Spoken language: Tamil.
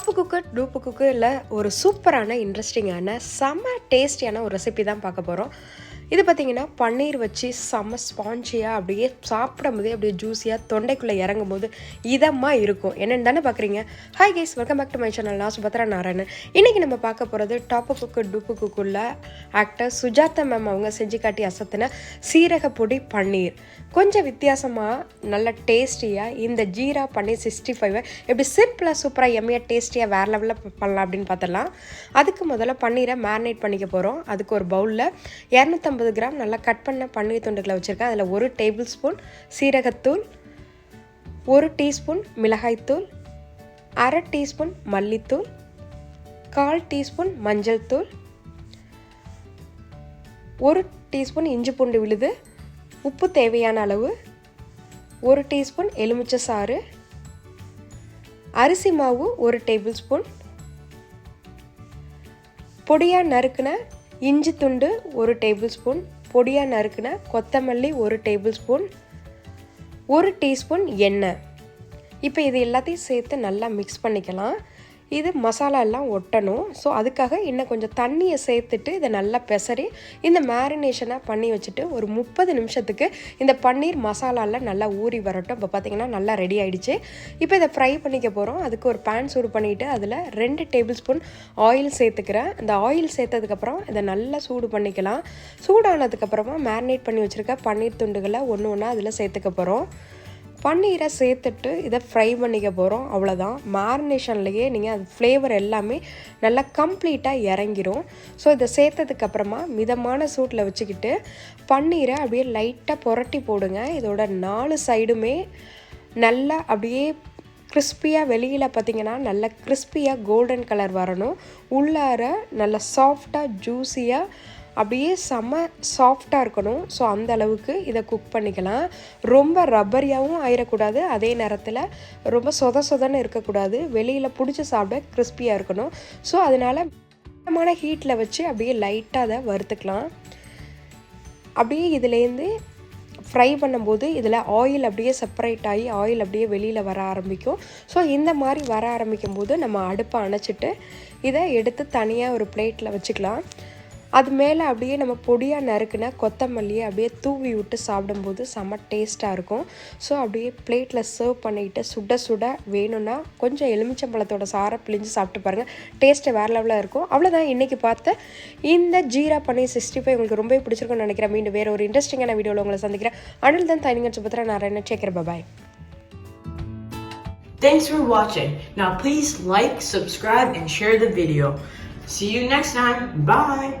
டாப்பு குக்கர் டூப்பு குக்கரில் ஒரு சூப்பரான இன்ட்ரெஸ்டிங்கான செம்ம டேஸ்டியான ஒரு ரெசிபி தான் பார்க்க போகிறோம். இது பார்த்திங்கன்னா பன்னீர் வச்சு செம்ம ஸ்பாஞ்சியாக அப்படியே சாப்பிடும் போதே அப்படியே ஜூஸியாக தொண்டைக்குள்ளே இறங்கும் போது இதமாக இருக்கும். என்னென்னு தானே பார்க்குறீங்க? Hi guys, welcome back to my channel. நான் சுபத்ரா நாராயணன். இன்றைக்கி நம்ம பார்க்க போகிறது டாப்பு குக்கர் டூப்பு குக்குள்ள ஆக்டர் சுஜாதா மேம் அவங்க செஞ்சு காட்டி அசத்தின சீரக பொடி பன்னீர். கொஞ்சம் வித்தியாசமாக நல்ல டேஸ்டியாக இந்த ஜீரா பன்னீர் 65 எப்படி சிம்பிளாக சூப்பராக எம்மியாக டேஸ்டியாக வேறு லெவலில் பண்ணலாம் அப்படின்னு பார்த்துடலாம். அதுக்கு முதல்ல பன்னீரை மேரினேட் பண்ணிக்க போகிறோம். அதுக்கு ஒரு பவுலில் 250 கிராம் நல்லா கட் பண்ண பன்னீர் துண்டுகளை வச்சுருக்கேன். அதில் 1 டேபிள் ஸ்பூன் சீரகத்தூள், 1 டீஸ்பூன் மிளகாய்த்தூள், 1/2 டீஸ்பூன் மல்லித்தூள், 1/4 டீஸ்பூன் மஞ்சள் தூள், 1 டீஸ்பூன் இஞ்சி பூண்டு விழுது, உப்பு தேவையான அளவு, 1 டீஸ்பூன் எலுமிச்சை சாறு, அரிசி மாவு 1 டேபிள் ஸ்பூன், பொடியாக நறுக்கின இஞ்சி துண்டு 1 டேபிள் ஸ்பூன், பொடியாக நறுக்கின கொத்தமல்லி 1 டேபிள் ஸ்பூன், 1 டீஸ்பூன் எண்ணெய். இப்போ இது எல்லாத்தையும் சேர்த்து நல்லா மிக்ஸ் பண்ணிக்கலாம். இது மசாலா எல்லாம் ஒட்டணும். ஸோ அதுக்காக இன்னும் கொஞ்சம் தண்ணியை சேர்த்துட்டு இதை நல்லா பெசரி இந்த மேரினேஷனாக பண்ணி வச்சுட்டு ஒரு 30 நிமிஷத்துக்கு இந்த பன்னீர் மசாலாவில் நல்லா ஊறி வரட்டும். இப்போ பார்த்திங்கன்னா நல்லா ரெடி ஆகிடுச்சு. இப்போ இதை ஃப்ரை பண்ணிக்க போகிறோம். அதுக்கு ஒரு பேன் சூடு பண்ணிவிட்டு அதில் 2 டேபிள் ஸ்பூன் ஆயில் சேர்த்துக்கிறேன். இந்த ஆயில் சேர்த்ததுக்கப்புறம் இதை நல்லா சூடு பண்ணிக்கலாம். சூடானதுக்கப்புறமா மேரினேட் பண்ணி வச்சுருக்க பன்னீர் துண்டுகளை ஒன்று ஒன்றா அதில் சேர்த்துக்க போகிறோம். பன்னீரை சேர்த்துட்டு இதை ஃப்ரை பண்ணிக்க போகிறோம். அவ்வளோதான். மேரினேஷன்லேயே நீங்கள் அது ஃப்ளேவர் எல்லாமே நல்லா கம்ப்ளீட்டாக இறங்கிரும். ஸோ இதை சேர்த்ததுக்கப்புறமா மிதமான சூட்டில் வச்சுக்கிட்டு பன்னீரை அப்படியே லைட்டாக புரட்டி போடுங்க. இதோட 4 சைடுமே நல்லா அப்படியே கிறிஸ்பியாக, வெளியில் பார்த்திங்கன்னா நல்லா கிறிஸ்பியாக கோல்டன் கலர் வரணும். உள்ளார நல்லா சாஃப்டாக ஜூஸியாக அப்படியே செம்ம சாஃப்டாக இருக்கணும். ஸோ அந்த அளவுக்கு இதை குக் பண்ணிக்கலாம். ரொம்ப ரப்பரியாகவும் ஆயிடக்கூடாது, அதே நேரத்தில் ரொம்ப சொதன்னு இருக்கக்கூடாது. வெளியில் பிடிச்சி சாப்பிட கிறிஸ்பியாக இருக்கணும். ஸோ அதனால் மிதமான ஹீட்டில் வச்சு அப்படியே லைட்டாக அதை வறுத்துக்கலாம். அப்படியே இதுலேருந்து ஃப்ரை பண்ணும்போது இதில் ஆயில் அப்படியே செப்பரேட் ஆகி ஆயில் அப்படியே வெளியில் வர ஆரம்பிக்கும். ஸோ இந்த மாதிரி வர ஆரம்பிக்கும் போது நம்ம அடுப்பை அணைச்சிட்டு இதை எடுத்து தனியாக ஒரு பிளேட்டில் வச்சுக்கலாம். அது மேலே அப்படியே நம்ம பொடியாக நறுக்குன கொத்தமல்லியை அப்படியே தூவி விட்டு சாப்பிடும்போது செம்ம டேஸ்ட்டாக இருக்கும். ஸோ அப்படியே பிளேட்டில் சர்வ் பண்ணிக்கிட்டு சுட சுட வேணும்னா கொஞ்சம் எலுமிச்சம்பழத்தோட சாரை பிழிஞ்சு சாப்பிட்டு பாருங்கள். டேஸ்ட்டு வேறு லெவலாக இருக்கும். அவ்வளோதான் இன்றைக்கி பார்த்த இந்த ஜீரா பன்னீர் 65 உங்களுக்கு ரொம்ப பிடிச்சிருக்குன்னு நினைக்கிறேன். மீண்டும் வேறு ஒரு இன்ட்ரெஸ்டிங்கான வீடியோவில் உங்களை சந்திக்கிறேன். அனில் தான் தைனிங்க Subhadra Narayanan. Sekhar bye. Thanks for watching. Now please like, subscribe and share the video. See you next time. Bye.